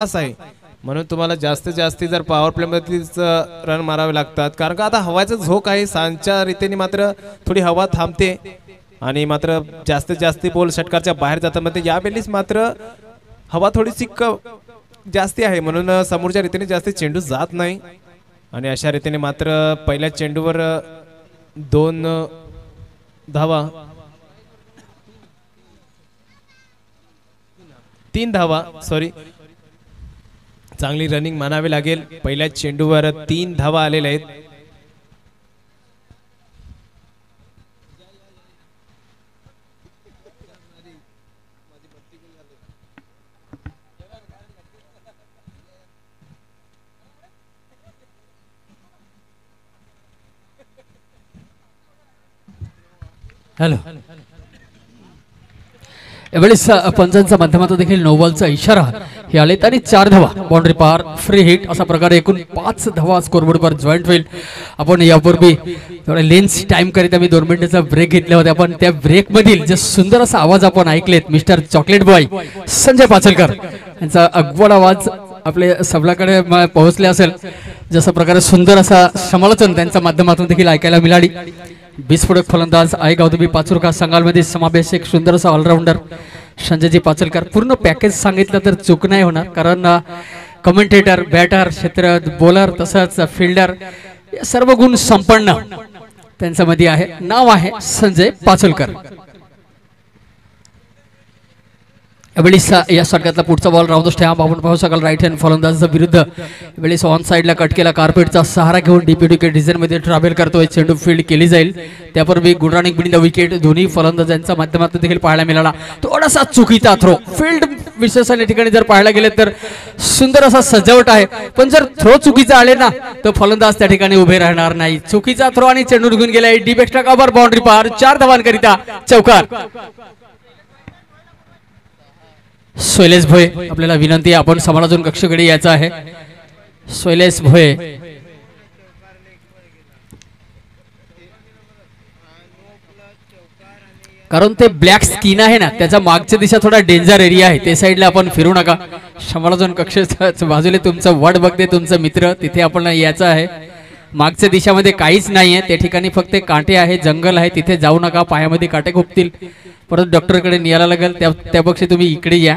आहे म्हणून तुम्हाला जास्तीत जास्त जर पॉवर प्ले मध्येच रन मारावे लागतात कारण का आता हवाचा झोक आहे सांच्या रीतीने मात्र थोडी हवा थांबते आणि मात्र जास्तीत जास्त बॉल षटकाच्या बाहेर जातात मध्ये यावेळीच मात्र हवा थोडीशी जास्ती आहे म्हणून समोरच्या रीतीने जास्त चेंडू जात नाही आणि अशा रीतीने मात्र पहिल्या चेंडूवर 2 धावा 3 धावा सॉरी चांगली रनिंग मानावी लागेल पहिल्या चेंडूवर 3 धावा आलेल्या आहेत हॅलो यावेळेस पंचांच्या माध्यमातून देखील नो बॉलचा इशारा हे आलेत आणि 4 धावा बाउंड्री पार फ्री हिट अशा प्रकारे एकूण 5 धावा स्कोरबोर्डवर जॉईंट होईल। आपण यापूर्वी थोडा लेन्स टाइम करिता मी 2 मिनिटाचा ब्रेक घेतला होता पण त्या ब्रेक मधील जे सुंदर असा आवाज आपण ऐकलेत मिस्टर चॉकलेट बॉय संजय पाचलकर यांचा अगवड आवाज आपल्या सबलाकडे पोहोचले असेल जसा प्रकारे सुंदर असा समालोचन त्यांच्या माध्यमातून देखील ऐकायला मिळाली। विस्फोटक फलंदाज आहे गावदेवी पाचुरका संघामध्ये समावेश एक सुंदर असा ऑलराउंडर संजयजी पाचलकर पूर्ण पॅकेज सांगितलं तर चूक नाही होणार कारण कमेंटेटर बॅटर क्षेत्र बॉलर तसंच फिल्डर सर्व गुण संपन्न त्यांच्यामध्ये आहे नाव आहे संजय पाचलकर। या षटकातला पुढचा बॉल राऊंड स्टॅम्प आपण पाहू शकाल राईट हँड फलंदाजाच्या विरुद्ध वेळेस ऑन साइडला कट केला कार्पेटचा सहारा घेऊन डीपीडीके डिझाइन मध्ये ट्रॅव्हल करतोय चेंडू फील्ड केली जाईल त्यापूर्वी good running been the wicket दोन्ही फलंदाजांच्या माध्यमातून देखील पाहायला मिळाला थोडासा चुकीचा थ्रो फील्ड विशेषण ठिकाणी जर पाहायला गेले तर सुंदर असा सजावट आहे पण जर थ्रो चुकीचा आले ना तर फलंदाज त्या ठिकाणी उभे राहणार नाही चुकीचा थ्रो आणि चेंडू निघून गेला डीप एक्स्ट्रा कव्हर बाउंड्री पार 4 धावांकरिता चौकार। शैलेश भोये आपल्याला विनंती आहे आपण समालोचन कक्षाकडे यायचं आहे शैलेश भोये कारण ते ब्लॅक स्किन आहे ना त्याच्या मागच्या दिशा थोडा डेंजर एरिया आहे ते साइडला आपण फिरू नका समालोचन कक्षाच्या बाजूला तुमचं वाट बघते तुमचं मित्र तिथे आपण यायचं आहे मागच्या दिशामध्ये काहीच नाहीये त्या ठिकाणी फक्त कांटे आहे जंगल आहे तिथे जाऊ नका पायामध्ये काटे खुपतील परत डॉक्टर कडे न्यायला लागेल त्यापेक्षा तुम्ही इकडे या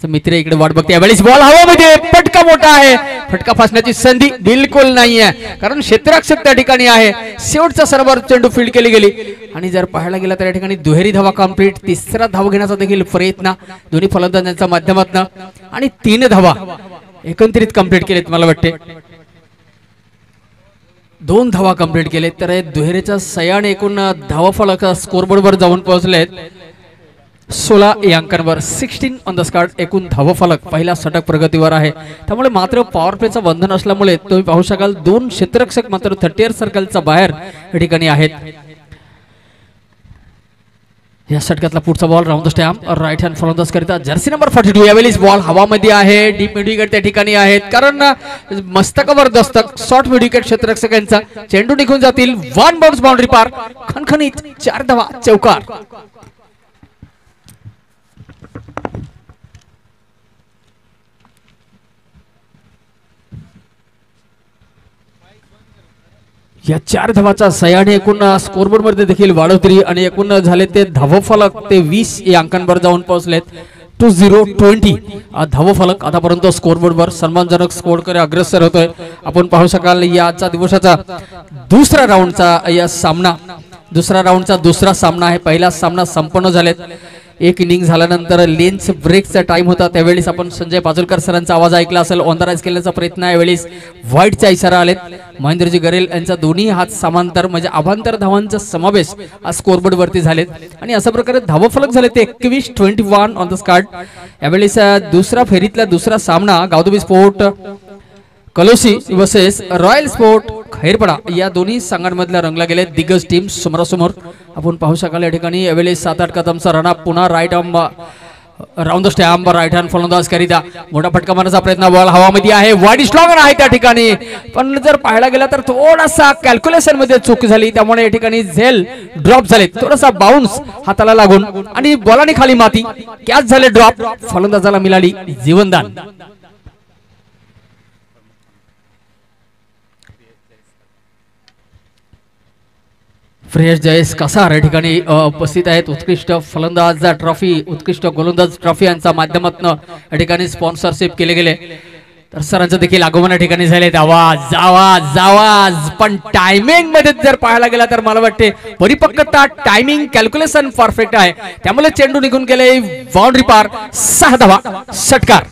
मित्र इकडे वाट बघते यावेळेस बॉल हवामध्ये फटका मोठा आहे फटका फासण्याची संधी बिलकुल नाहीये कारण क्षेत्ररक्षक त्या ठिकाणी आहे शेवटचा सर्व्हर चेंडू फील्ड केली गेली आणि जर पाहायला गेला तर या ठिकाणी दुहेरी धावा कंप्लीट तिसरा धाव घेण्याचा देखील प्रयत्न दोन्ही फलंदाजांच्या माध्यमातून आणि 3 धावा एकत्रित कंप्लीट केलेत मला वाटते 2 धावा कंप्लीट केले तर दुहेरीच्या 6 एकूण धावा फलक स्कोरबोर्डवर जाऊन पोहोचलेत 16 या अंकांवर 16 ऑन द स्कॉट एकूण धावा फलक पहिला षटक प्रगतीवर आहे त्यामुळे मात्र पॉवर प्लेचं बंधन असल्यामुळे तुम्ही पाहू शकाल 2 क्षेत्ररक्षक मात्र 30 सर्कलच्या बाहेर या ठिकाणी आहेत। या षटकातला पुढचा ball round the stump right hand फलंदाज करिता जर्सी नंबर 42 यावेळेस बॉल हवामध्ये आहे डीप मिड विकेट त्या ठिकाणी आहेत कारण मस्तकावर दस्तक शॉर्ट मिड विकेट क्षेत्ररक्षकांचा चेंडू निघून जातील 1 बाउंस बाउंड्री पार खणखणीत 4 धावा चौकार। या 4 धावाचा सह्याने एकूण स्कोरबोर्ड मध्ये देखील वाढवतरी आणि एकूण झाले ते धाव फलक ते 20 या अंकांवर जाऊन पोहोचलेत 2020 धाव फलक आतापर्यंत स्कोरबोर्ड वर सन्मानजनक स्कोर करे अग्रेसर होतोय आपण पाहू शकाल याचा दिवसाचा दुसरा राऊंडचा दुसरा सामना आहे पहिला सामना संपन्न झालेत एक इनिंग झाल्यानंतर लेन्स ब्रेकचा टाइम होता त्यावेळेस आपण संजय पाचलकर सरांचा आवाज ऐकला असेल ऑन द राईज केल्याचा प्रयत्न यावेळेस व्हाईटचा इशारा आलेत महेंद्रजी गरेल यांचा दोन्ही हात समांतर म्हणजे अभांतर धावांचा समावेश आज स्कोरबोर्ड वरती झालेत आणि अशा प्रकारे धावफलक झाले ते 21-21 ऑन द स्कॉट यावेळेस दुसरा फेरीतला दुसरा सामना Gavdevi sport Kalosi versus royal sport Khairpada या दोन्ही संघांमधल्या रंगला गेले दिग्गज टीम समोरासमोर आपण पाहू शकाल या ठिकाणी यावेळेस 7-8 कदमचा रनअप पुन्हा right arm round the stump right hand फलंदाज करिता मोठा फटका मारण्याचा प्रयत्न बॉल हवामध्ये आहे वाईड स्लॉगर आहे त्या ठिकाणी पण जर पाहायला गेला तर थोडासा कॅल्क्युलेशन मध्ये चूक झाली त्यामुळे या ठिकाणी झेल ड्रॉप झाले थोडासा बाउन्स हाताला लागून आणि बॉलाने खाली माती कॅच झाले ड्रॉप फलंदाजाला मिळाली जीवनदान। फ्रेश जयेश कसार या ठिकाणी उपस्थित आहेत. उत्कृष्ट फलंदाज ट्रॉफी, उत्कृष्ट गोलंदाज ट्रॉफी यांच्या माध्यमातून या ठिकाणी स्पॉन्सरशिप केले गेले. तर सरांचं देखील आगमन या ठिकाणी झाले. आवाज आवाज आवाज, पण टायमिंग मध्ये जर पाहायला गेला तर मला वाटते परिपक्वता, टायमिंग, कॅल्क्युलेशन परफेक्ट आहे. त्यामुळे चेंडू निघून गेले, बाउंड्री पार, 6 धावा, षटकार.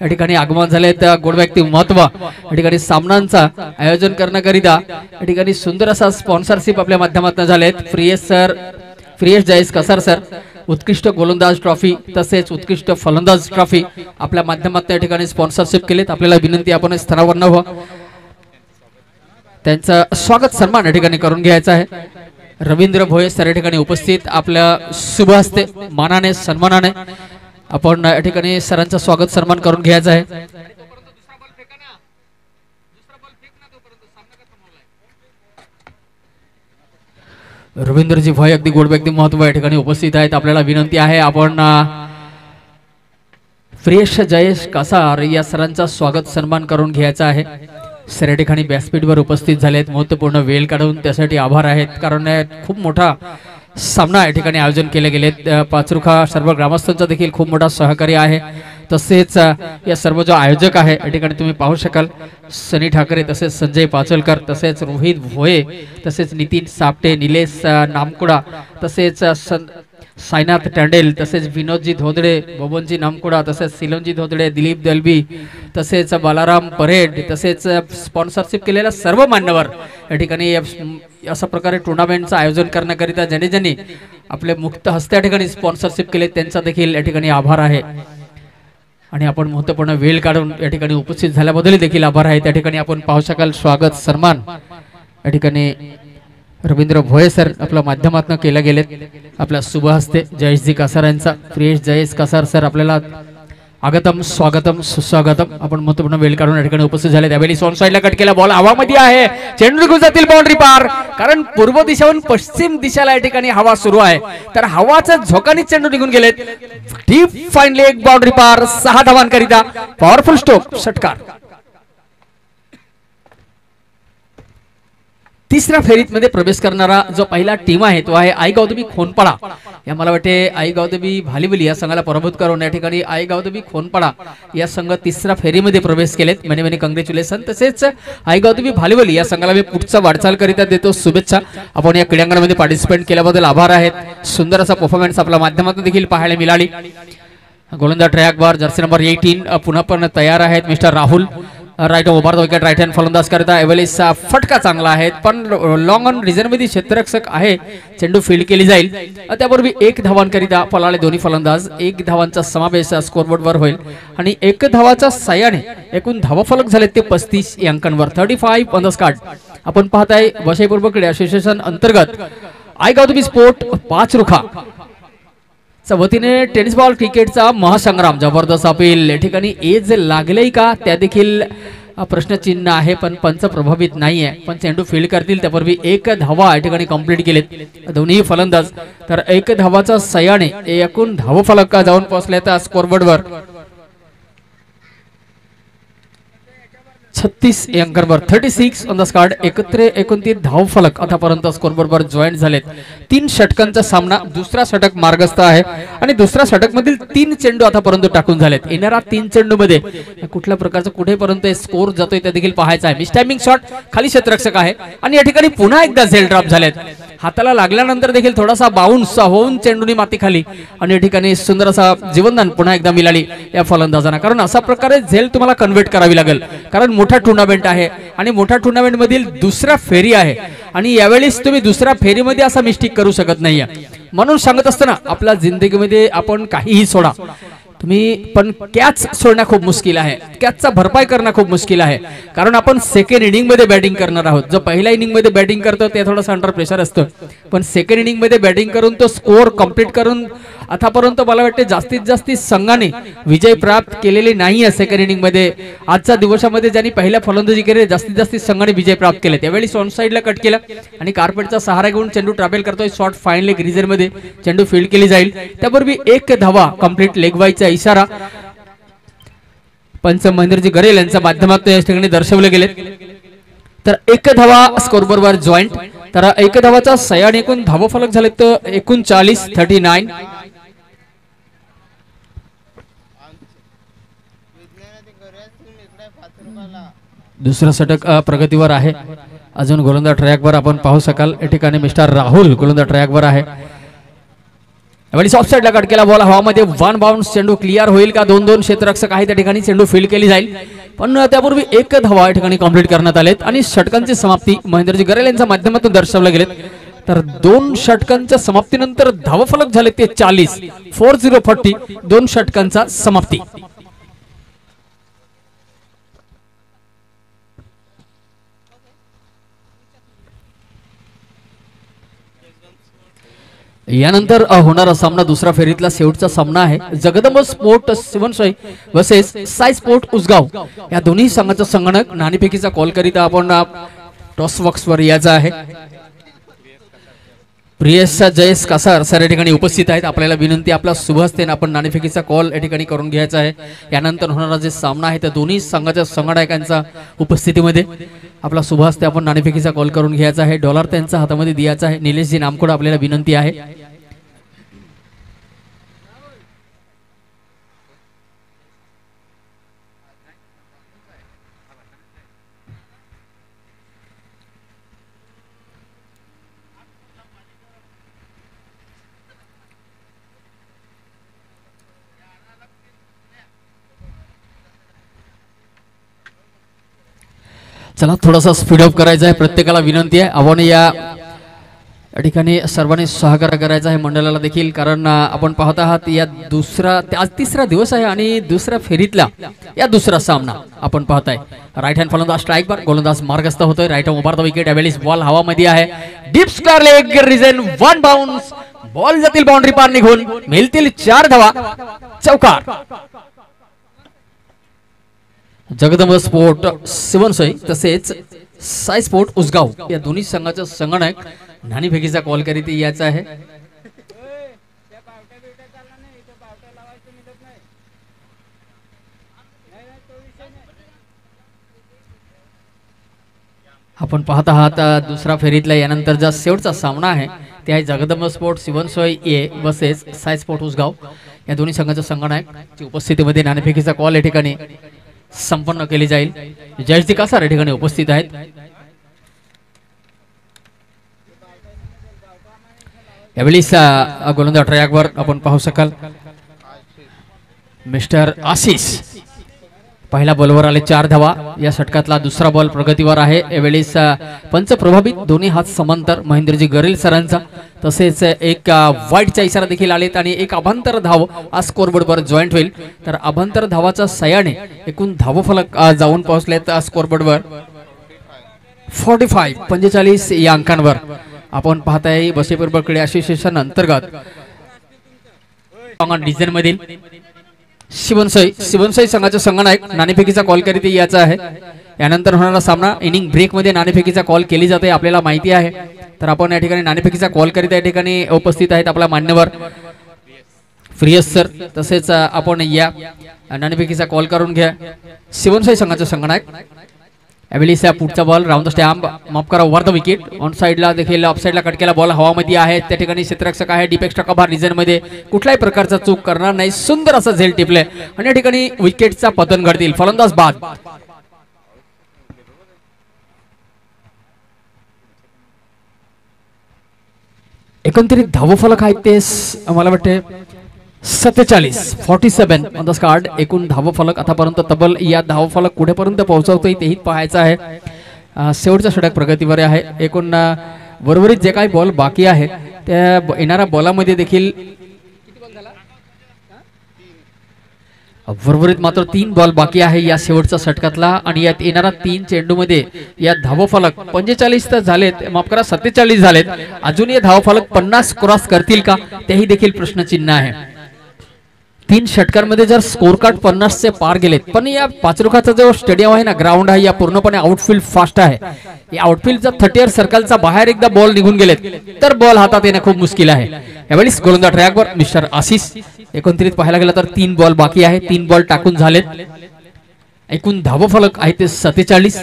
या ठिकाणी आगमन झाले. गोड व्यक्ती महत्व या ठिकाणी सामन्यांचा आयोजन करण्याकरिता या ठिकाणी सुंदर असा स्पॉन्सरशिप आपल्या माध्यमातून झालेत. फ्रियेश जयेश कसार सर उत्कृष्ट गोलंदाज ट्रॉफी तसेच उत्कृष्ट फलंदाज ट्रॉफी आपल्या माध्यमातून या ठिकाणी स्पॉन्सरशिप केलेत. आपल्याला विनंती आपण स्थानावर नव्ह त्यांचं स्वागत सन्मान या ठिकाणी करून घ्यायचा आहे. रवींद्र भोये सर या ठिकाणी उपस्थित आपल्या शुभ हस्ते मानाने सन्मानाने आपण या ठिकाणी सरांचं स्वागत सन्मान करून घ्यायचा आहे. रवींद्रजी भाई अगदी गोड व्यक्ती महत्व या ठिकाणी उपस्थित आहेत. आपल्याला विनंती आहे आपण फ्रेश जयेश कसार या सरांचा स्वागत सन्मान करून घ्यायचा आहे. सर या ठिकाणी व्यासपीठवर उपस्थित झालेत, महत्वपूर्ण वेळ काढून त्यासाठी आभार आहेत. कारण खूप मोठा सामना या ठिकाणी आयोजन केले गेलेत. पाचरुखा सर्व ग्रामस्थांचा देखील खूप मोठा सहकार्य आहे. तसेच या सर्व जो आयोजक आहे या ठिकाणी तुम्ही पाहू शकाल सनी ठाकरे, तसेच संजय पाचलकर, तसेच रोहित भोये, तसेच नितीन सापटे, निलेश नामकुडा, तसेच साईनाथ टँडेल, तसेच विनोदजी धोदडे, बबनजी नामकुडा, तसेच सिलोनजी धोदडे, दिलीप दलबी, तसेच बालाराम परेड, तसेच स्पॉन्सरशिप केलेल्या सर्व मान्यवर या ठिकाणी अशा प्रकारे टुर्नामेंटचं आयोजन करण्याकरिता ज्यांनी ज्यांनी आपले मुक्त हस्ते या ठिकाणी स्पॉन्सरशिप केले त्यांचा देखील या ठिकाणी आभार आहे. आणि आपण महत्वपूर्ण वेळ काढून या ठिकाणी उपस्थित झाल्याबद्दल देखील आभार आहे. त्या ठिकाणी आपण पाहू शकाल स्वागत सन्मान या ठिकाणी रवींद्र भोये सर आपल्या माध्यमातून केले गेलेत. आपल्या शुभ हस्ते जयेशजी कसार यांचा. फ्रेश जयेश कसार सर आपल्याला आगतम स्वागतम सुस्वागतम. आपण महत्वपूर्ण वेळ काढून या ठिकाणी उपस्थित झाले. त्यावेळी ऑन साइडला कट केला, बॉल हवामध्ये आहे, चेंडू निघून जातील बाउंड्री पार. कारण पूर्व दिशेहून पश्चिम दिशेला या ठिकाणी हवा सुरू आहे, तर हवाचा झोकाने चेंडू निघून गेलेत. डीप फाईन लेग, बाउंड्री पार, 6 धावांकरिता पॉवरफुल स्ट्रोक, षटकार. तिसऱ्या फेरीत मध्ये प्रवेश करणारा जो पहिला टीम आहे तो आहे आई गावदेवी खोनपाडा. या मला वाटते आई गावदेवी भालीवली या संघाला पराभूत करून या ठिकाणी आई गावदेवी खोनपाडा या संघ तिसऱ्या फेरीमध्ये प्रवेश केलेत. Many many congratulation. तसेच आई गावदेवी भालीवली या संघाला मी पुढचा वाटचाल करिता देतो शुभेच्छा. आपण या क्रीडांगणामध्ये पार्टिसिपेट केल्याबद्दल आभार आहेत. सुंदर असा परफॉर्मन्स आपल्या माध्यमातून देखील पाहायला मिळाली. गोलंदाज ट्रॅक बार जर्सी नंबर 18 पुन्हा पण तयार आहेत mister Rahul. Right over wicket right hand फलंदाज करता एव्हरेज फटका चांगला आहे, पण लॉंग ऑन रिझनमध्ये क्षेत्ररक्षक आहे. चेंडू फील्ड केली जाईल. त्यापूर्वी 1 धावांकरिता पळाले दोन्ही फलंदाज. 1 धावांचा समावेश स्कोरबोर्डवर होईल आणि 1 धावाच्या साह्याने एकूण धावफलक झाले ते 35 या अंकांवर. 35 ऑन द स्कॉट. आपण पाहताय वसईपूर्व क्रीडा असोसिएशन अंतर्गत आई गावदेवी स्पोर्ट पाचरुखा वतीने टेनिस बॉल क्रिकेटचा महासंग्राम जबरदस्त अपील. या ठिकाणी एज लागलेय का त्या देखील प्रश्नचिन्ह आहे, पण पंच प्रभावित नाहीये. पण चेंडू फील्ड करतील त्यापूर्वी 1 धावा या ठिकाणी कंप्लीट केलेत दोन्ही फलंदाज. तर 1 धावाचा सह्याने एकूण धावफलक जाऊन पोहोचले त्या स्कोरबोर्डवर 36 या अंकांवर. 36 ऑन द स्कॉट. 29 धावफलक आतापर्यंत स्कोरबोर्डवर जॉईंट झालेत. 3 षटकांचा सामना. दुसरा षटक मार्गस्थ आहे आणि दुसऱ्या षटक मधील 3 चेंडू आतापर्यंत टाकून झालेत. येणारा 3 चेंडू मध्ये कुठल्या प्रकारचा कुठेपर्यंत स्कोर जातोय ते देखील पाहायचं आहे. मिस टायमिंग शॉट, खाली क्षेत्ररक्षक आहे आणि या ठिकाणी पुन्हा एकदा झेल ड्रॉप झालेत. हाताला लागल्यानंतर देखील थोडासा बाउन्स होऊन चेंडूनी माती खाली आणि या ठिकाणी सुंदर असा जीवनदान पुन्हा एकदा मिळाली या फलंदाजांना. कारण अशा प्रकारे झेल तुम्हाला कन्व्हर्ट करावी लागेल, कारण मोठा टुर्नामेंट आहे आणि मोठ्या टुर्नामेंट मधील दुसरा फेरी आहे आणि यावेळेस तुम्ही दुसऱ्या फेरीमध्ये असा मिस्टेक करू शकत नाहीये. म्हणून सांगत असताना आपल्या जिंदगीमध्ये आपण काहीही सोडा, तुम्ही पण कॅच सोडणं खूप मुश्किल आहे. कॅचचा भरपाई करणं खूप मुश्किल आहे, कारण आपण सेकंड इनिंग मध्ये बॅटिंग करणार आहोत. जो पहिल्या इनिंग मध्ये बॅटिंग करतो ते थोडंसं अंडर प्रेशर असतं, पण सेकंड इनिंग मध्ये बॅटिंग करून तो स्कोर कंप्लीट करून आतापर्यंत मला वाटते जास्तीत जास्त संघाने विजय प्राप्त केलेले नाही आहे सेकंड इनिंग मध्ये. आजच्या दिवसामध्ये ज्यांनी पहिल्या फलंदाजी केली जास्तीत जास्त संघाने विजय प्राप्त केले. त्यावेळी ऑन साइडला कट केला आणि कार्पेटचा सहारा घेऊन चेंडू ट्रॅव्हल करतोय. शॉर्ट फाईन लेग रिझन मध्ये चेंडू फील्ड केली जाईल. त्यापूर्वी 1 धावा कंप्लीट लेग वाईचा इशारा पंच महेंद्रजी गरेल यांच्या माध्यमातून या ठिकाणी दर्शवले गेले. तर 1 धावा स्कोरबोर्डवर जॉईंट तर एक धावाचा सयाने एकूण धावफलक झाले तर 39-39. दुसरा षटक प्रगतीवर आहे. अजून गोलंदाज ट्रॅकवर आपण पाहू शकाल. या ठिकाणी मिस्टर राहुल गोलंदाज ट्रॅकवर आहे. यावेळी ऑफ साइडला कट केला बॉल हवामध्ये वन बाउन्स. चेंडू क्लिअर होईल का? 2-2 क्षेत्ररक्षक आहे त्या ठिकाणी. चेंडू फील्ड केली जाईल पण त्यापूर्वी एक धावा या ठिकाणी कंप्लीट करण्यात आलेत आणि षटकांची समाप्ती महेंद्रजी गरेल यांच्या माध्यमातून दर्शवले गेलेत. तर 2 षटकांच्या समाप्तीनंतर धावफलक झाले ते 40. 40-40 2 षटकांचा समाप्ती. यानंतर होणारा सामना दुसरा फेरीतला शेवटचा सामना आहे. Jagdamb sport Shivansoi versus Sai sport Usgaon. या दोन्ही संघाचा संगणक नाणेफेकीचा कॉल करीता आपण टॉस बॉक्स वर यायचा आहे. प्रियेश जयेश कासार सर या ठिकाणी उपस्थित आहेत. आपल्याला विनंती आपला शुभहस्तेने आपण नाणेफेकीचा कॉल या ठिकाणी करून घ्यायचा आहे. यानंतर होणारा जे सामना आहे त्या दोन्ही संघाच्या संगणकांच्या उपस्थितीमध्ये आपला शुभहस्ते आपण नाणेफेकीचा कॉल करून घ्यायचा आहे. डॉलर त्यांच्या हातामध्ये द्यायचा आहे. निलेशजी नामकोड आपल्याला विनंती आहे. चला थोडासा स्पीडअप करायचा आहे. प्रत्येकाला विनंती आहे आपण या ठिकाणी सर्वांनी सहकार्य करायचं आहे मंडळाला देखील. कारण आपण पाहत आहात या आज तिसरा दिवस आहे आणि दुसऱ्या फेरीतला या दुसरा सामना आपण पाहताय. राईट हँड फलंदाज स्ट्राईक वर गोलंदाज मार्गस्थ होतोय. राईट हँड उभारतो विकेट. यावेळी बॉल हवामध्ये आहे. Deep square leg region 1 bounce. Ball जातील बाउंड्री पार निघून. मिळतील 4 धावा. चौकार. जगदंब स्पोर्ट शिवनसोई तसेच साई स्पोर्ट उसगाव या दोन्ही संघाचा संगणक नाणेफेकीचा कॉल करीत यायचा आहे. आपण पाहत आहात दुसरा फेरीतला यानंतर जो शेवटचा सामना आहे ते आहे Jagdamb sport Shivansoi A versus Sai sport Usgaon या दोन्ही संघाच्या संगणकाच्या उपस्थितीमध्ये नाणेफेकीचा कॉल या ठिकाणी संपन्न केली जाईल. जयश्री कासार या ठिकाणी उपस्थित आहेत. यावेळी गोलंदाज ट्रॅकवर आपण पाहू शकाल मिस्टर आशिष. पहिला बॉलवर आले 4 धावा. या षटकातला दुसरा बॉल प्रगतीवर आहे. यावेळी पंच प्रभावित दोन्ही हात समांतर महेंद्रजी गरेल सरांचा. तसेच एक वाईटचा इशारा देखील आलेत आणि एक अभांतर धाव आज स्कोरबोर्डवर जॉईंट होईल. तर अभांतर धावाचा सयाने एकूण धावफलक जाऊन पोहोचलेत स्कोरबोर्डवर 45 या अंकांवर. आपण पाहताय बसेपूर्व क्रीडा असोसिएशन अंतर्गत डिझाईन मधील शिवनसोई संघाचा संगणक नाणेफेकीचा कॉल करीत यायचा आहे. यानंतर होणारा सामना इनिंग ब्रेक मध्ये नाणेफेकीचा कॉल केली जाते आपल्याला माहिती आहे. तर आपण या ठिकाणी नाणेफेकीचा कॉल करीत या ठिकाणी उपस्थित आहेत आपला मान्यवर प्रियस सर. तसेच आपण या नाणेफेकीचा कॉल करून घ्या. शिवनसोई संघाचा संगणक यावेळी पुढचा बॉल राऊंड द स्टॅम्प माफ करा ओव्हर द विकेट. ऑन साइडला देखील ऑफ साइडला कट केला बॉल हवामध्ये आहे. त्या ठिकाणी क्षेत्ररक्षक आहे. डीप एक्स्ट्रा कव्हर रिजन मध्ये कुठल्याही प्रकारचा चूक करणार नाही. सुंदर असं झेल टिपले आणि या ठिकाणी विकेटचा पतन घडतील. फलंदाज बाद. एकंदरीत धावफलक आहेत ते मला वाटते 47 ऑन द स्कार्ड. एकूण धावफलक आतापर्यंत तब्बल या धावफलक कुठेपर्यंत पोहोचवतोय तेही पाहायचं आहे. शेवटचा षटक प्रगतीवर आहे. एकूण बरोबरीत जे काही बॉल बाकी आहे त्या येणाऱ्या बॉलामध्ये देखील बरोबरीत मात्र 3 बॉल बाकी आहे या शेवटच्या षटकातला आणि यात येणारा 3 चेंडूमध्ये या धावफलक 45 तर झालेत माफ करा 47 झालेत. अजून या धावफलक 50 क्रॉस करतील का तेही देखील प्रश्नचिन्ह आहे. 3 षटकांमध्ये जर स्कोर कार्ड 50 चे पार गेलेत पण या पाचरुखाचा जो स्टेडियम आहे ना ग्राउंड आहे या पूर्णपणे आउटफील्ड फास्ट आहे. या आउटफील्डचा 30 सर्कलचा बाहेर एकदा बॉल निघून गेलेत तर बॉल हातात येणं खूप मुश्किल आहे. यावेळी गोलंदाज ट्रॅकवर मिस्टर आशिष. एकंदरीत पाहायला गेलं तर 3 बॉल बाकी आहे. 3 बॉल टाकून झालेत. एकूण धावफलक आहे ते 47.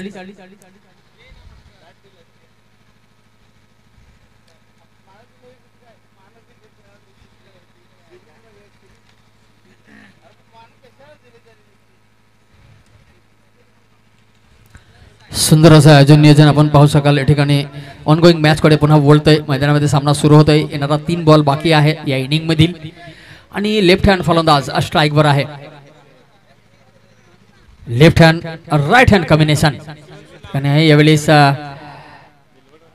सुंदर असं आयोजन नियोजन आपण पाहू शकाल. या ठिकाणी ऑनगोईंग मॅच कडे पुन्हा वळतोय. मैदानामध्ये सामना सुरू होतोय. येणारा 3 बॉल बाकी आहे या इनिंग मधील आणि लेफ्ट हँड फलंदाज स्ट्राईकवर आहे. Left hand right hand combination आणि यावेळेस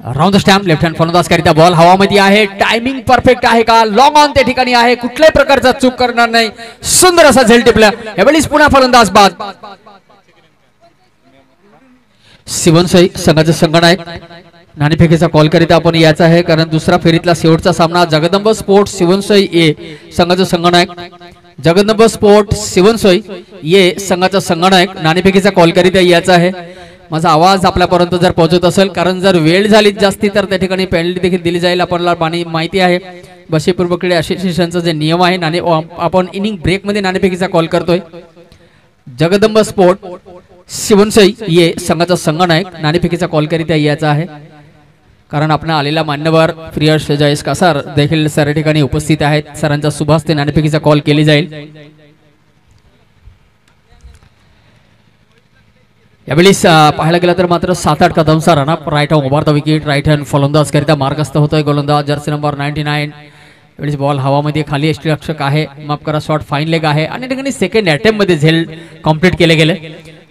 राऊंड स्टॅम्प लेफ्ट हँड फलंदाज करिता बॉल हवामध्ये आहे. टायमिंग परफेक्ट आहे का? लॉंग ऑन त्या ठिकाणी आहे. कुठल्याही प्रकारचा चूक करणार नाही. सुंदर असा झेल टिपला. यावेळेस पुन्हा फलंदाज बाद. शिवनसई संघाचे संगणक नाणेफेकीचा कॉल करीता आपण यायचा आहे कारण दुसरा फेरीतला शेवटचा सामना जगदंब स्पोर्ट शिवनसई ए संघाचे संगणक जगदंब स्पोर्ट शिवनसई ए संघाचा संगणक नाणेफेकीचा कॉल करीता यायचा आहे. माझा आवाज आपल्यापर्यंत जर पोहोचत असेल कारण जर वेळ झाली जास्ती तर त्या ठिकाणी पेनल्टी देखील दिली जाईल. आपल्याला माहिती आहे बशेपूर्व क्रीडा असोसिएशनचा जे नियम आहे आपण इनिंग ब्रेक मध्ये नाणेफेकीचा कॉल करतोय. जगदंब स्पोर्ट शिवनसई ये संघाचा संगणक नाणेफेकीचा कॉल करीता यायचा आहे कारण आपण आलेला मान्यवर प्रियश जयेश कासार देखील सर या ठिकाणी उपस्थित आहेत. सरांच्या शुभास्ते नाणेफेकीचा कॉल केली जाईल. यावेळेस पाहायला गेला तर मात्र 7-8 कदमचा रनअप. राईट हँड उभारता विकेट. राईट हँड फलंदाज करिता मार्गस्थ होतोय गोलंदाज जर्सी नंबर 99. यावेळेस बॉल हवामध्ये खाली यष्टीरक्षक आहे. माफ करा शॉट फाईन लेग आहे आणि ठिकाणी सेकंड अटेम्प्ट मध्ये झेल कम्प्लीट केले गेले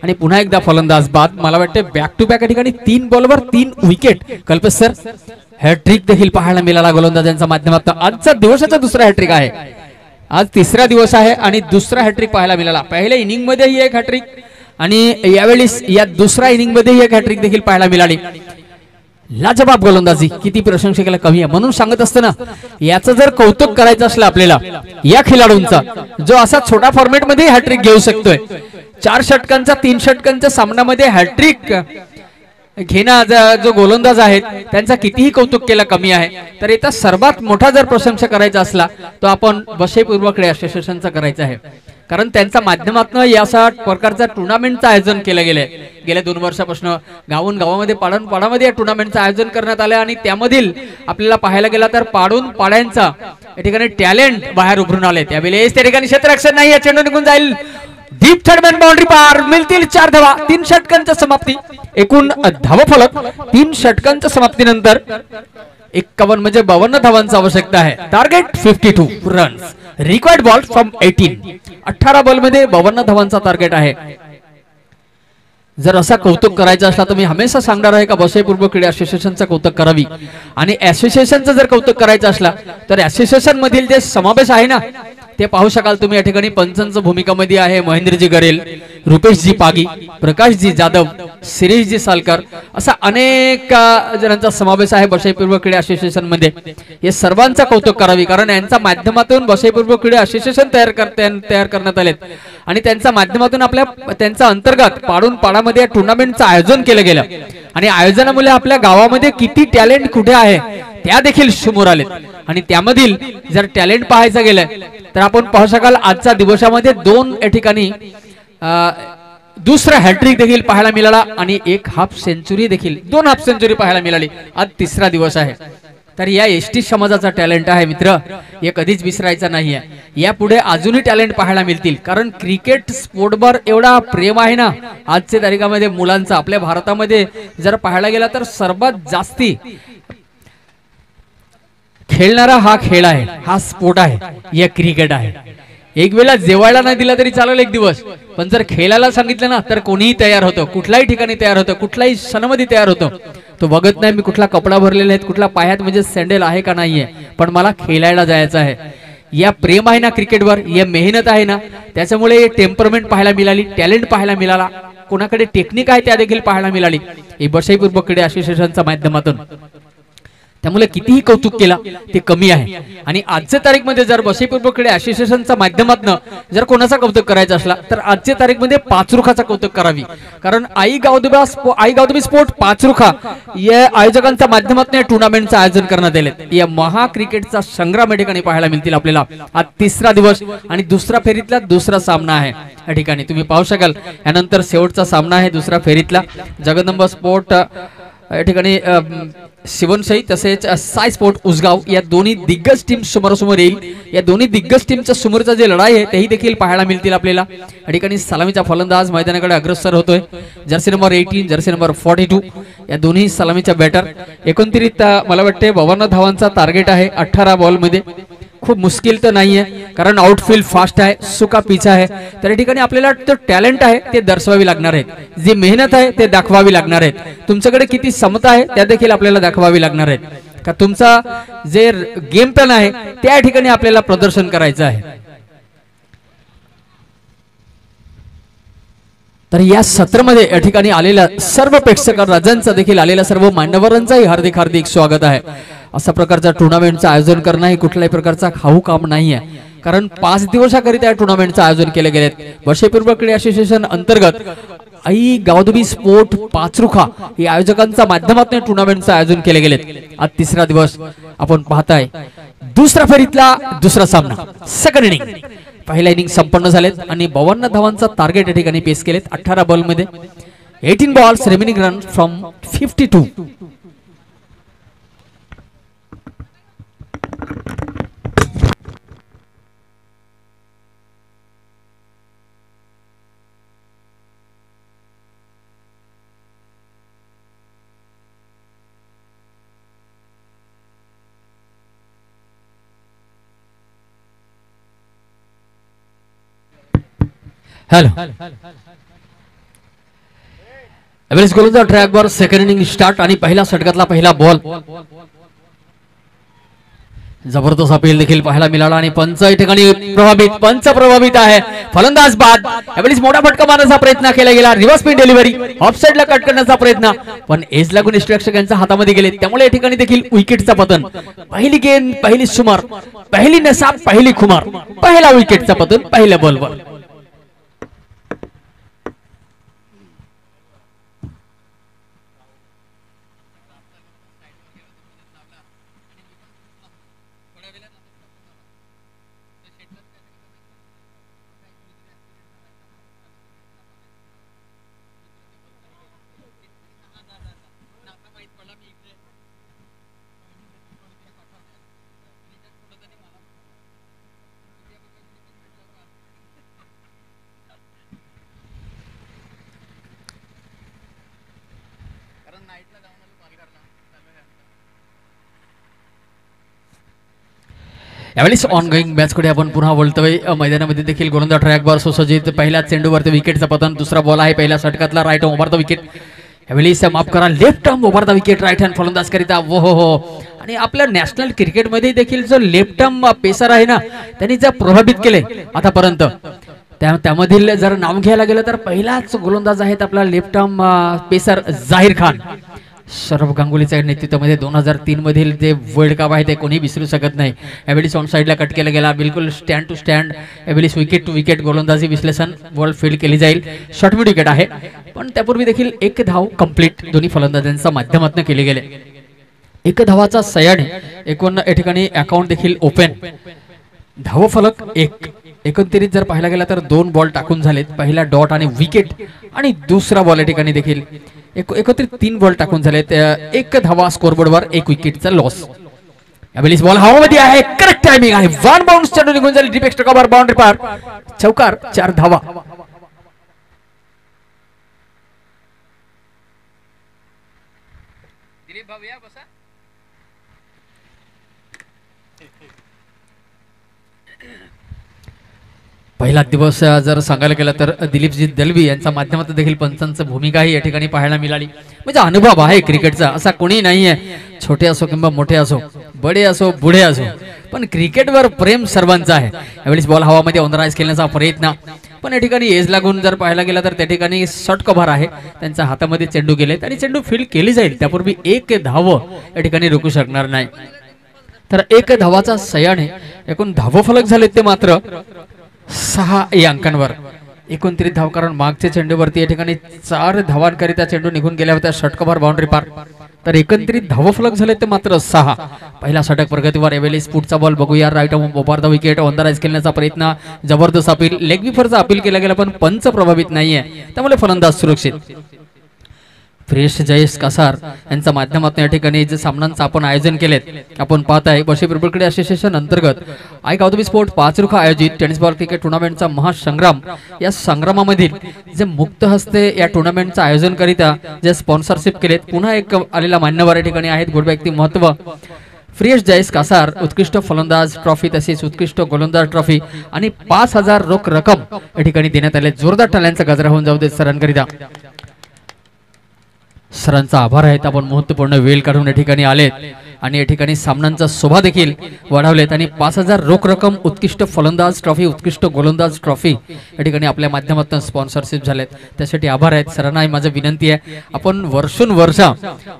आणि पुन्हा एकदा फलंदाज बाद. मला वाटते बॅक टू बॅक या ठिकाणी 3 बॉलवर 3 विकेट. कल्पेश सर हॅट्रिक देखील पाहायला मिळाला गोलंदाजांच्या माध्यमातून. आजचा दिवसाचा दुसरा हॅट्रिक आहे. आज तिसरा दिवस आहे आणि दुसरा हॅट्रिक पाहायला मिळाला. पहिल्या इनिंग मध्येही एक हॅट्रिक आणि यावेळेस या दुसऱ्या इनिंग मध्येही एक हॅट्रिक देखील पाहायला मिळाली. लाजवाब गोलंदाजी. किती प्रशंसकाला कमी आहे म्हणून सांगत असतं ना याचं जर कौतुक करायचं असलं आपल्याला या खेळाडूंचा जो असा छोटा फॉर्मॅट मध्ये हॅट्रिक घेऊ शकतोय. 4 षटकांचा 3 षटकांच्या सामन्यामध्ये हॅट्रिक घेणा जो गोलंदाज आहेत त्यांचा कितीही कौतुक केला कमी आहे. तर इथं सर्वात मोठा जर प्रशंसा करायचा असला तो आपण बशेपूर्व क्रीडा असोसिएशनचा करायचा आहे कारण त्यांच्या माध्यमातून या अशा प्रकारचा टुर्नामेंटचं आयोजन केलं गेलंय. गेल्या 2 वर्षापासून गावामध्ये पाडामध्ये या टुर्नामेंटचं आयोजन करण्यात आलं आणि त्यामधील आपल्याला पाहायला गेला तर पाड्यांचा या ठिकाणी टॅलेंट बाहेर उभरून आले. त्यावेळेस त्या ठिकाणी क्षेत्ररक्षण नाही. या चेंडू निघून जाईल. डीप थर्डमॅन बाउंड्री पार. मिळतील 4 धावा. 3 षटकांच्या समाप्ती. एकूण धावा फलक 3 षटकांच्या समाप्तीनंतर 51 म्हणजे 52 धावांची आवश्यकता आहे. Target 52 runs. Required ball from 18 ball मध्ये 52 धावांचा टार्गेट आहे. जर असा कौतुक करायचा असला तर मी हमेशा सांगणार आहे का बशेपूर्व क्रीडा असोसिएशनचा कौतुक करावी आणि असोसिएशनचं जर कौतुक करायचं असला तर असोसिएशन मधील जे समावेश आहे ना ते पाहू शकाल तुम्ही. या ठिकाणी पंचांच्या भूमिकामध्ये आहे महेंद्रजी गरेल, रुपेशजी पागी, प्रकाशजी जाधव, शिरीषजी सालकर असा अनेक जणांचा समावेश आहे बशेपूर्व क्रीडा असोसिएशन मध्ये. हे सर्वांचा कौतुक करावी कारण यांच्या माध्यमातून बशेपूर्व क्रीडा असोसिएशन तयार करण्यात आलेत आणि त्यांच्या माध्यमातून त्यांच्या अंतर्गत पाडामध्ये टुर्नामेंटचं आयोजन केलं गेलं आणि आयोजनामुळे आपल्या गावामध्ये किती टॅलेंट कुठे आहे त्या देखील समोर आलेत आणि त्यामधील जर टॅलेंट पाहायचं गेलं तर आपण पाहू शकाल आजच्या दिवसामध्ये 2 या ठिकाणी दुसरा हॅट्रिक देखील पाहायला मिळाला आणि 1 हाफ सेंचुरी देखील 2 हाफ सेंचुरी पाहायला मिळाली. आज तिसरा दिवस आहे. तर या एसटी समाजाचा टॅलेंट आहे मित्र. हे कधीच विसरायचा नाहीये. यापुढे अजूनही टॅलेंट पाहायला मिळतील कारण क्रिकेट स्पोर्टवर एवढा प्रेम आहे ना आजच्या तारखेमध्ये मुलांचा. आपल्या भारतामध्ये जर पाहायला गेला तर सर्वात जास्ती खेळणारा हा खेळ आहे, हा स्पोर्ट आहे, या क्रिकेट आहे. एक वेळा जेवायला नाही दिला तरी चालेल एक दिवस पण जर खेळायला सांगितलं ना तर कोणीही तयार होतं. कुठल्याही ठिकाणी तयार होतं. कुठल्याही सणामध्ये तयार होतं. तो बघत नाही मी कुठला कपडा भरलेला आहे, कुठला पायात म्हणजे सँडल आहे का नाहीये पण मला खेळायला जायचं आहे. या प्रेम आहे ना क्रिकेटवर, या मेहनत आहे ना त्याच्यामुळे टेम्परमेंट पाहायला मिळाली, टॅलेंट पाहायला मिळाला, कोणाकडे टेक्निक आहे त्या देखील पाहायला मिळाली हे बशेपूर्व क्रीडा असोसिएशनच्या माध्यमातून. त्यामुळे कितीही कौतुक केला ते कमी आहे आणि आजच्या तारीख मध्ये जर बशेपूर्व क्रीडा असोसिएशनच्या माध्यमातून जर कोणाचा कौतुक करायचा असला तर आजच्या तारीख मध्ये पाचरुखाचा कौतुक करावी कारण आई गावदेवी स्पोर्ट पाचरुखा या आयोजकांच्या माध्यमातून या टुर्नामेंटचं आयोजन करण्यात आले. या महा क्रिकेटचा संग्राम या ठिकाणी पाहायला मिळतील आपल्याला. आज तिसरा दिवस आणि दुसरा फेरीतला दुसरा सामना आहे या ठिकाणी तुम्ही पाहू शकाल. यानंतर शेवटचा सामना आहे दुसरा फेरीतला जगदंब स्पोर्ट या ठिकाणी शिवनशाही तसेच साई स्पोर्ट उसगाव या दोन्ही दिग्गज टीम समोरासमोर येईल। या दोन्ही दिग्गज टीमच्या समोरचा जे लढाई आहे तेही देखील पाहायला मिळतील आपल्याला। या ठिकाणी सलामीचा फलंदाज मैदानाकडे अग्रसर होतोय, जर्सी नंबर 18 जर्सी नंबर 42 या दोन्ही सलामीच्या बॅटर। एकंदरीत मला वाटते 52 धावांचा टार्गेट आहे 18 बॉल मध्ये। खूप मुश्किल तर नाहीये कारण आउटफील्ड फास्ट आहे, सुका पिचा आहे, तर या ठिकाणी आपल्याला तो टॅलेंट आहे ते दर्शवावी लागणार आहे, जी मेहनत आहे ते दाखवावी लागणार आहे, तुमच्याकडे किती क्षमता आहे त्या देखील आपल्याला दाखवावी लागणार आहे का तुमचा जे गेम प्लॅन आहे त्या ठिकाणी आपल्याला प्रदर्शन करायचं आहे। तर या सत्रामध्ये या ठिकाणी आलेल्या सर्व प्रेक्षक राजांचा देखील आलेल्या सर्व मान्यवरांचाही हार्दिक हार्दिक स्वागत आहे। अशा प्रकारच्या टुर्नामेंटचं आयोजन करणं हे कुठल्याही प्रकारचा खाऊ काम नाही आहे, कारण 5 दिवसाकरिता या टुर्नामेंटचं आयोजन केले गेले। वर्षपूर्व क्रीडा असोसिएशन अंतर्गत आई गावदबी स्पोर्ट पाचरुखा या आयोजकांच्या माध्यमातून टुर्नामेंटचं आयोजन केले गेले। आज तिसरा दिवस आपण पाहताय, दुसऱ्या फेरीतला दुसरा सामना सेकंड इनिंग। पहिला इनिंग संपन्न झालेत आणि 52 धावांचा टार्गेट या ठिकाणी पेस केलेत 18 बॉल मध्ये। 18 balls remaining run from 52। Hello average गोलंदाज ट्रॅकवर सेकंड इनिंग स्टार्ट आणि पहिल्या षटकातला पहिला बॉल। जबरदस्त अपील देखील पाहायला मिळाला आणि पंच या ठिकाणी प्रभावित आहे। फलंदाज बाद, एव्हरेज मोठा फटका मारण्याचा प्रयत्न केला गेला, रिव्हर्स स्पिन डिलिव्हरी ऑफ साइडला कट करण्याचा प्रयत्न, पण एज लागून रक्षकांच्या हातामध्ये गेले, त्यामुळे या ठिकाणी देखील विकेटचा पतन। पहिली गेंद पहिली सुमार, पहिली नसाब पहिली खुमार, पहिला विकेटचा पतन पहिल्या बॉलवर। यावेळेस ऑनगोईंग मॅच कडे आपण पुन्हा बोलतोय। मैदानामध्ये देखील गोलंदाज ट्रॅकवर सुसज्जित, पहिल्या चेंडूवरती विकेटचा पतन, दुसरा बॉल आहे पहिल्या षटकातला right arm over the wicket. यावेळेस माफ करा left arm over the wicket right hand फलंदाज करिता हो। आणि आपल्या नॅशनल क्रिकेटमध्ये देखील जो लेफ्ट आर्म पेसर आहे ना त्यांनी जर प्रभावित केले आतापर्यंत, त्यामधील जर नाव घ्यायला गेलं तर पहिलाच गोलंदाज आहेत आपला लेफ्ट आर्म पेसर जाहीर खान। सौरभ गांगुलीच्या नेतृत्वामध्ये 2003 मधील जे वर्ल्ड कप आहे ते कोणी विसरू शकत नाही। यावेळी ऑन साइडला कट केला गेला, बिलकुल स्टँड टू स्टँड, यावेळी विकेट टू विकेट गोलंदाजी विश्लेषण बॉल फील्ड केली जाईल। शॉर्ट मिड विकेट आहे, पण त्यापूर्वी देखील एक धाव कंप्लीट दोन्ही फलंदाजांच्या माध्यमातून केले गेले। एक धावाचा सयाने एकूण या ठिकाणी अकाउंट देखील ओपन, धाव फलक 1। एकंदरीत जर पाहायला गेला तर 2 बॉल टाकून झालेत, पहिला डॉट आणि विकेट आणि दुसरा बॉल या ठिकाणी देखील एकत्रित 3 बॉल टाकून झालेत, 1 धावा स्कोरबोर्डवर 1 विकेटचा लॉस। यावेळी बॉल हवामध्ये आहे, करेक्ट टायमिंग आहे, 1 बाउंस चेंडू निघून झाली, डीप एक्स्ट्रा कव्हर बाउंड्री पार, चौकार 4 धावा। दिलीप भाऊ या बसा। पहिला दिवस जर सांगायला गेला तर दिलीपजी दलवी यांच्या माध्यमातून देखील पंचांची भूमिकाही या ठिकाणी पाहायला मिळाली। म्हणजे अनुभव आहे क्रिकेटचा, असा कोणी नाहीये, छोटे असो किंवा मोठे असो, बडे असो बुढे असो, पण क्रिकेटवर प्रेम सर्वांचं आहे। यावेळी बॉल हवामध्ये ऑनराइज केल्याचा प्रयत्न, पण या ठिकाणी एज लागून जर पाहायला गेला तर त्या ठिकाणी शॉर्ट कव्हर आहे, त्यांच्या हातामध्ये चेंडू गेलेत आणि चेंडू फील्ड केली जाईल, त्यापूर्वी 1 धाव या ठिकाणी रोखू शकणार नाही। तर 1 धावाचा सयाने एकूण धाव फलक झालेत ते मात्र 6 या अंकांवर। 29 धाव, कारण मागच्या चेंडूवरती या ठिकाणी 4 धावांकरिता चेंडू निघून गेल्या होत्या, शॉर्ट कव्हर बाउंड्री पार। तर 31 धाव फलक झाले ते मात्र 6। पहिला षटक प्रगतीवर, यावेळी पुढचा बॉल बघूया, right arm over the wicket, ऑनराइज केल्याचा प्रयत्न, जबरदस्त अपील, लेग विफरचा अपील केला गेला पण पंच प्रभावित नाहीये, त्यामुळे फलंदाज सुरक्षित। फ्रेश जयेश कासार यांच्या माध्यमातून या ठिकाणी जे सामन्यांचं आपण आयोजन केलेत आपण पाहत आहे बशी क्रिकेट असोसिएशन अंतर्गत आय काउदबी स्पोर्ट पाचरुखा आयोजित टेनिस बॉल क्रिकेट टुर्नामेंटचा महासंग्राम या संग्रामामधील जे मुक्त हस्ते या टुर्नामेंटचं आयोजन करिता जे स्पॉन्सरशिप केलेत पुन्हा एक आलेला मान्यवर या ठिकाणी आहेत गुड व्यक्ती महत्व फ्रेश जयेश कासार उत्कृष्ट फलंदाज ट्रॉफी तसेच उत्कृष्ट गोलंदाज ट्रॉफी आणि 5,000 रोख रक्कम या ठिकाणी देण्यात आले जोरदार टाळ्यांचा गजरा होऊन जाऊ देत सरांकरिता सरांचा आभार आहेत आपण महत्वपूर्ण वेळ काढून या ठिकाणी आलेत आणि या ठिकाणी सामन्यांचा शोभा देखील वाढवलेत आणि 5,000 रोख रक्कम उत्कृष्ट फलंदाज ट्रॉफी उत्कृष्ट गोलंदाज ट्रॉफी या ठिकाणी आपल्या माध्यमातून स्पॉन्सरशिप झालेत त्यासाठी आभार आहेत सरांना माझी विनंती आहे आपण वर्ष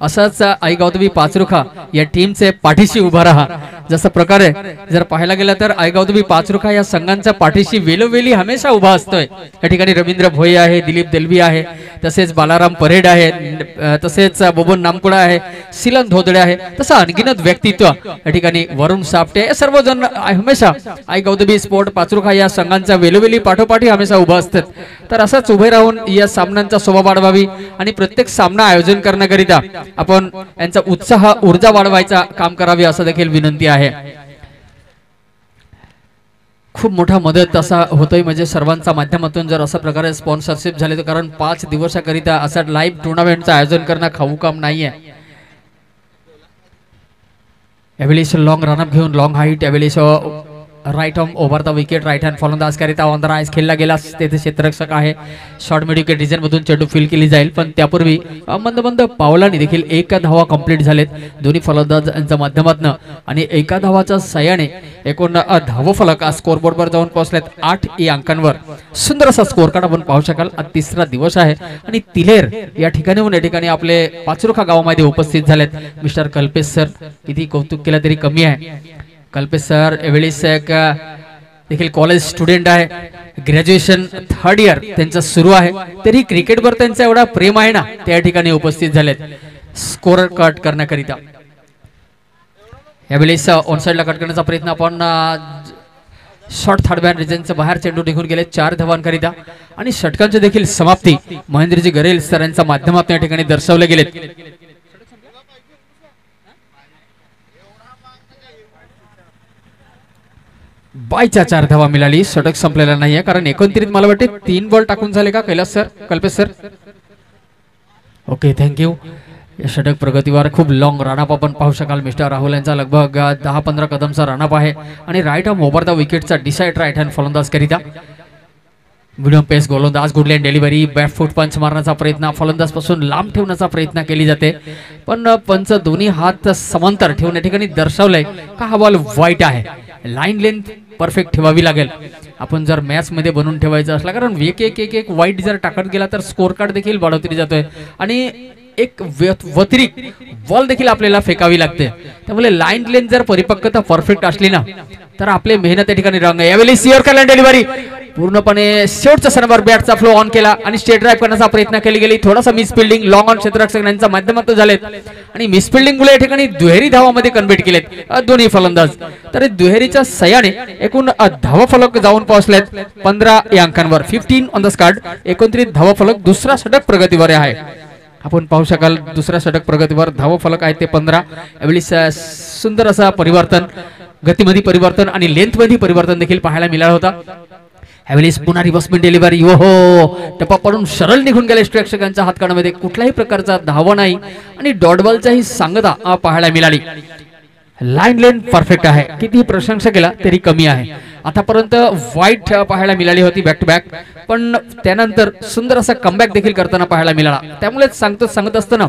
असाच आई गावदेवी पाचरुखा या टीमचे पाठीशी उभा राहा जसं प्रकारे जर पाहायला गेलं तर आई गावदेवी पाचरुखा या संघांच्या पाठीशी वेलोवेली हमेशा उभा असतोय या ठिकाणी रवींद्र भोई आहे दिलीप देलवी आहे तसेच बालाराम परेड आहे तसेच बबन नामकुडा आहे सिलन धोदडे आहे तसं अनगिनत व्यक्तित्व या ठिकाणी वरुण सापटे हे सर्वजण हमेशा आई गौदबी स्पोर्ट पाचरुखा या संघांच्या वेलोवेली पाठोपाठी हमेशा उभा असतात तर असंच उभे राहून या सामन्यांचा शोभा वाढवावी आणि प्रत्येक सामना आयोजन करण्याकरिता आपण यांचा उत्साह ऊर्जा वाढवायचा काम करावे असं देखील विनंती आहे खूप मोठा मदत असा होतोय म्हणजे सर्वांच्या माध्यमातून जर अशा प्रकारे स्पॉन्सरशिप झाले तर कारण 5 दिवसाकरिता असा लाईव्ह टुर्नामेंटचं आयोजन करणं खाऊ काम नाहीये एव्हिलिश लॉंग रनअप घेऊन लॉंग हाईट एव्हिलिश right arm over the wicket right hand फलंदाज करिता ऑन द राईज खेळला गेला तेथे क्षेत्ररक्षक आहे शॉर्ट मिड विकेट डिझाईन मधून चेंडू फील केली जाईल पण त्यापूर्वी मंद पावलांनी देखील एक धावा कंप्लीट झालेत दोन्ही फलंदाज यांच्या माध्यमातून आणि एका धावाच्या सहाय्याने एकूण धावफलक स्कोरबोर्डवर जाऊन पोहोचलेत 8 या अंकांवर सुंदर असा स्कोर कार्ड आपण पाहू शकाल आज तिसरा दिवस आहे आणि तिलेर या ठिकाणी आपले पाचरुखा गावामध्ये उपस्थित झालेत मिस्टर कल्पेश सर किती कौतुक केलं तरी कमी आहे कल्पेश सर एव्हिलिस एक देखील कॉलेज स्टुडंट आहे ग्रॅज्युएशन 3rd इयर त्यांचं सुरू आहे तरी क्रिकेटवर त्यांचा एवढा प्रेम आहे ना त्या ठिकाणी उपस्थित झालेत स्कोर कट करण्याकरिता एव्हिलिस ऑन साइडला कट करण्याचा प्रयत्न आपण शॉर्ट थर्ड बॅन रिजनच्या बाहेर चेंडू निघून गेले 4 धावांकरिता आणि षटकांची देखील समाप्ती महेंद्रजी गरेल सरांच्या माध्यमातून या ठिकाणी दर्शवले गेलेत बायच्या 4 धावा मिळाली षटक संपलेला नाहीये कारण एकंदरीत मला वाटते 3 बॉल टाकून झाले का Kailas sir Kalpesh sir okay thank you या षटक प्रगतीवर खूप लॉंग रनअप आपण पाहू शकाल मिस्टर राहुल यांचा लगभग 10-15 कदमचा रनअप आहे आणि राईट आर्म ओव्हर द विकेटचा डिसाइड राईट हँड फलंदाज करिता मिडियम पेस गोलंदाज गुडलँड डिलिव्हरी बॅट फूट पंच मारण्याचा प्रयत्न फलंदाज पासून लांब ठेवण्याचा प्रयत्न केली जाते पण पंच दोन्ही हात समांतर ठेवून या ठिकाणी दर्शवलंय का हा बॉल वाईट आहे लाईन लेंथ परफेक्ट ठेवावी लागेल आपण जर मॅच मध्ये बनवून ठेवायचं असला कारण एक वाईट जर टाकत गेला तर स्कोर कार्ड देखील वाढवतरी जातोय आणि एक व्यतिरिक्त बॉल देखील आपल्याला फेकावी लागते त्यामुळे लाईन लेंथ जर परिपक्वता परफेक्ट असली ना तर आपले मेहनत या ठिकाणी रंग यावेळी सिअर करला डिलिव्हरी पूर्णपणे शेवटच्या सणावर बॅटचा फ्लो ऑन केला आणि स्ट्रेट ड्राइव्ह करण्याचा प्रयत्न केली गेली थोडासा मिसफिल्डिंग लॉंग ऑन क्षेत्ररक्षकांच्या माध्यमातून झालेत आणि मिसफिल्डिंग मुळे या ठिकाणी दुहेरी धावामध्ये कन्व्हर्ट केलेत दोन्ही फलंदाज तर दुहेरीच्या सहाय्याने एकूण धावा फलक जाऊन पोहोचलेत 15 या अंकांवर 15 ऑन द स्कॉट 29 धावा फलक दुसरा षटक प्रगतीवर आहे आपण पाहू शकाल दुसऱ्या षटक प्रगतीवर धावा फलक आहे ते 15 यावेळी सुंदर असा परिवर्तन गतीमध्ये परिवर्तन आणि लेंथ मध्ये परिवर्तन देखील पाहायला मिळाला होता यावेळी पुन्हा रिव्हर्समेंट डिलिव्हरी हो टप्पा पडून सरळ निघून गेले प्रेक्षकांच्या हातकाडामध्ये कुठल्याही प्रकारचा धावा नाही आणि डॉट बॉलचाही सांगता पाहायला मिळाली लाईन लेंथ परफेक्ट आहे किती प्रशंसा केला तरी कमी आहे आतापर्यंत वाईट पाहायला मिळाली होती बॅक टू बॅक पण त्यानंतर सुंदर असा कमबॅक देखील करताना पाहायला मिळाला त्यामुळेच सांगत असताना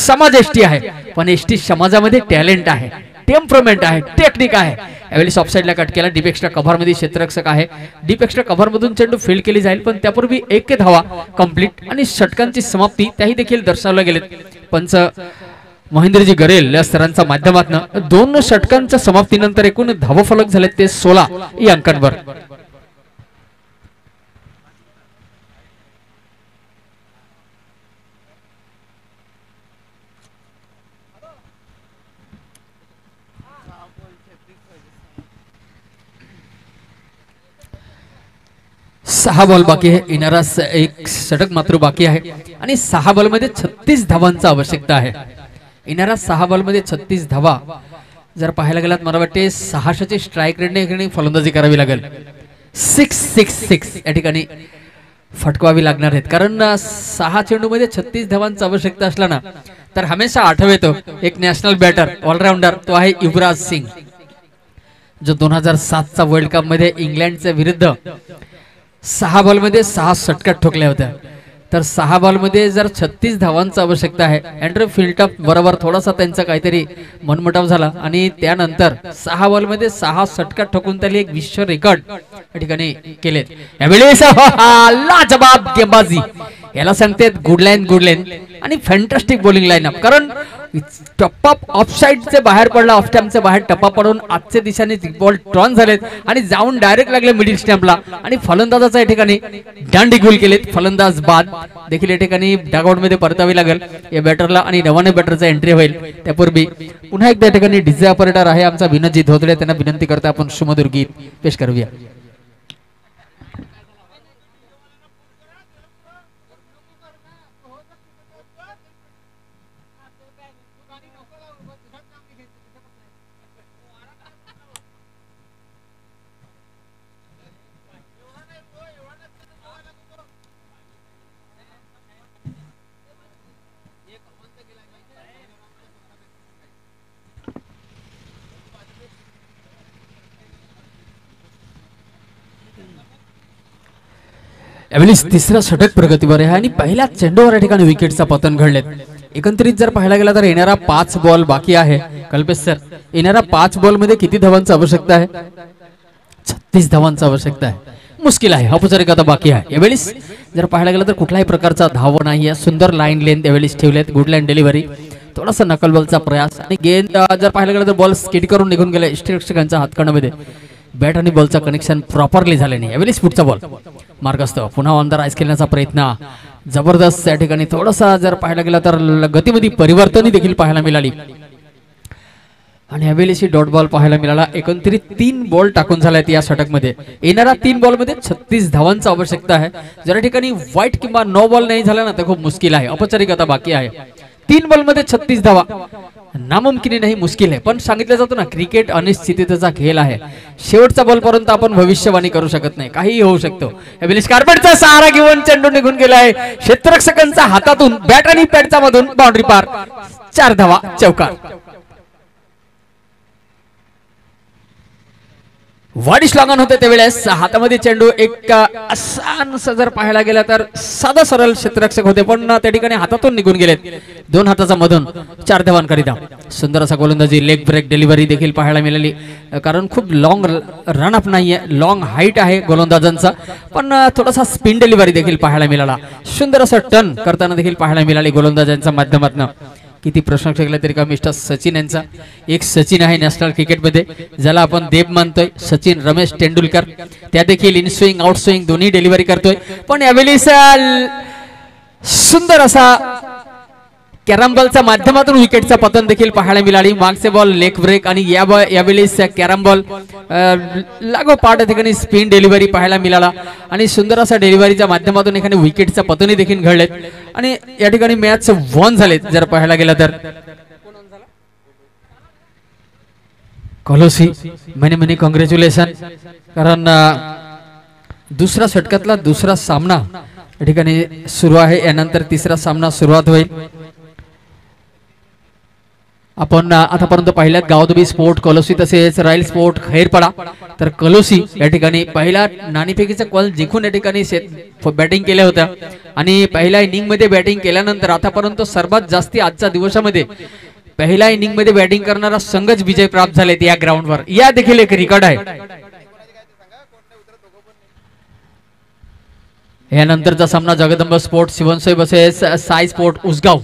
समाज एसटी आहे पण एसटी समाजामध्ये टॅलेंट आहे टेम्परमेंट आहे टेक्निक आहे यावेळी ऑफ साइडला कट केला डीप एक्स्ट्रा कव्हर मध्ये क्षेत्ररक्षक आहे डीप एक्स्ट्रा कव्हर मधून चेंडू फील्ड केली जाईल पण त्यापूर्वी 1 धावा कंप्लीट आणि षटकांची समाप्ती त्याही देखील दर्शवल्या गेलेत पंच महेंद्रजी गरेल या सरांच्या माध्यमातून 2 षटकांच्या समाप्तीनंतर एकूण धावफलक झालेत ते 16 या अंकांवर 6 बॉल बाकी आहे. येणारा एक षटक मात्र बाकी आहे आणि 6 बॉल मध्ये 36 धावांची आवश्यकता आहे. येणारा 6 बॉल मध्ये 36 धावा जर पाहायला गेलात मला वाटते 600ची स्ट्राईक रेटने फलंदाजी करावी लागेल. 666 या ठिकाणी फटकवावी लागणार आहेत कारण 6 चेंडूमध्ये 36 धावांची आवश्यकता असला ना तर हमेशा आठव येतो एक नॅशनल बॅटर ऑलराऊंडर तो आहे युवराज सिंग जो 2007चा वर्ल्ड कप मध्ये इंग्लंडच्या विरुद्ध 6 बॉल मध्ये 6 षटकार ठोकल्या होत्या. तर 6 बॉल मध्ये जर 36 धावांची आवश्यकता आहे. अँड्रू फिल्टअप बरोबर थोडासा त्यांचा काहीतरी मनमुटाव झाला आणि त्यानंतर 6 बॉल मध्ये 6 षटकार ठोकून त्याला एक विश्व रेकॉर्ड या ठिकाणी केलेत. यावेळेस लाजवाब गेमबाजी याला सांगतात गुड लाईन आणि फॅन्टास्टिक बॉलिंग लाईनअप कारण टप्पा ऑफसाइडचे बाहेर पडला ऑफ स्टॅम्पचे बाहेर टप्पा पडून आजच्या दिशेने बॉल टर्न झालेत आणि जाऊन डायरेक्ट लागले मिडिल स्टॅम्पला आणि फलंदाजाच्या या ठिकाणी दांडी गोल केलेत. फलंदाज बाद देखील या ठिकाणी डगआउट मध्ये परतावी लागेल या बॅटरला आणि नवाने बॅटरचा एंट्री होईल. त्यापूर्वी पुन्हा एकदा या ठिकाणी डीजे ऑपरेटर आहे आमचा विनोदजी धोतडे त्यांना विनंती करता आपण सुमधुर गीत पेश करूया. यावेळी तिसरा षटक प्रगतीवर आहे आणि पहिल्या चेंडूवर या ठिकाणी विकेटचा पतन घडलेत. एकंदरीत जर पाहायला गेला तर येणारा 5 बॉल बाकी आहे. कल्पेश सर येणारा 5 बॉल मध्ये किती धावांची आवश्यकता आहे? 36 धावांची आवश्यकता आहे. मुश्किल आहे औपचारिकता बाकी आहे. यावेळी जर पाहायला गेला तर कुठल्याही प्रकारचा धाव नाही आहे. सुंदर लाईन लेंथ यावेळी ठेवलेत. गुड लाईन डिलिव्हरी थोडासा नकल बॉलचा प्रयास आणि गेंद जर पाहायला गेला तर बॉल स्किड करून निघून गेले इष्टरक्षकांच्या हातकणामध्ये. बॅट आणि बॉलचा कनेक्शन प्रॉपरली झाले नाही. यावेळी पुढचा बॉल मार्ग असतो पुन्हा ऑन द राईज खेळण्याचा प्रयत्न जबरदस्त या ठिकाणी थोडासा जर पाहायला गेला तर गतीमध्ये परिवर्तन देखील पाहायला मिळाली आणि यावेळी डॉट बॉल पाहायला मिळाला. एकंदरीत 3 बॉल टाकून झाल्यात या षटक मध्ये. येणारा 3 बॉल मध्ये 36 धावांची आवश्यकता आहे. जर या ठिकाणी व्हाईट किंवा नो बॉल नाही झाला ना तर खूप मुश्किल आहे. औपचारिकता बाकी आहे. 3 बॉल मध्ये 36 धावा नामुमकिन नाही मुश्किल आहे पण सांगितलं जातं ना क्रिकेट अनिश्चिततेचा खेळ आहे. शेवटचा बॉल पर्यंत आपण भविष्यवाणी करू शकत नाही काहीही होऊ शकतो. कार्पेटचा सहारा घेऊन चेंडू निघून गेला आहे क्षेत्ररक्षकांच्या हातातून बॅट आणि पॅडच्या मधून बाउंड्री पार 4 धावा चौकार. वाढीस लागण होते त्यावेळेस हातामध्ये चेंडू एक आसान जर पाहायला गेला तर साधा सरळ क्षेत्ररक्षक होते पण त्या ठिकाणी हातातून निघून गेलेत. 2 हाताचा मधून 4 धावांकरिता सुंदर असा गोलंदाजी लेग ब्रेक डिलिव्हरी देखील पाहायला मिळाली कारण खूप लॉंग रन अप नाहीये लॉंग हाईट आहे गोलंदाजांचा पण थोडासा स्पिन डिलिव्हरी देखील पाहायला मिळाला. सुंदर असं टर्न करताना देखील पाहायला मिळाली गोलंदाजांच्या माध्यमातून. किती प्रश्न केला तरी का मिस्टर सचिन यांचा एक सचिन आहे नॅशनल क्रिकेटमध्ये ज्याला आपण देव मानतोय. सचिन रमेश तेंडुलकर त्या देखील इन स्विंग आउट स्विंग दोन्ही डिलिव्हरी करतोय पण यावेळी सुंदर असा कॅरम बॉलच्या माध्यमातून विकेटचा पतन देखील पाहायला मिळाली. मागचे बॉल लेग ब्रेक आणि यावेळी कॅरम बॉल लागोपाठ ठिकाणी स्पिन डिलिव्हरी पाहायला मिळाला आणि सुंदर असा डिलिव्हरीच्या माध्यमातून एखादी विकेटचा पतनही देखील घडलेत आणि या ठिकाणी मॅच वॉन झालेत. जर पाहायला गेला तर कॉलोसी मनी कॉंग्रॅच्युलेशन कारण दुसरा षटकातला दुसरा सामना या ठिकाणी सुरू आहे. यानंतर तिसरा सामना सुरुवात होईल. आपण आतापर्यंत पाहिल्यात गावदबी स्पोर्ट कलोसी तसेच रॉयल स्पोर्ट खैरपाडा तर कलोसी या ठिकाणी पहिला नाणेफेकीचा कॉल जिंकून या ठिकाणी बॅटिंग केल्या होत्या आणि पहिल्या इनिंग मध्ये बॅटिंग केल्यानंतर आतापर्यंत सर्वात जास्ती आजच्या दिवसामध्ये पहिल्या इनिंग मध्ये बॅटिंग करणारा संघच विजय प्राप्त झालेत या ग्राउंडवर. या देखील एक रेकॉर्ड आहे. यानंतरचा सामना Jagdamb sport Shivansoi versus Sai sport Usgaon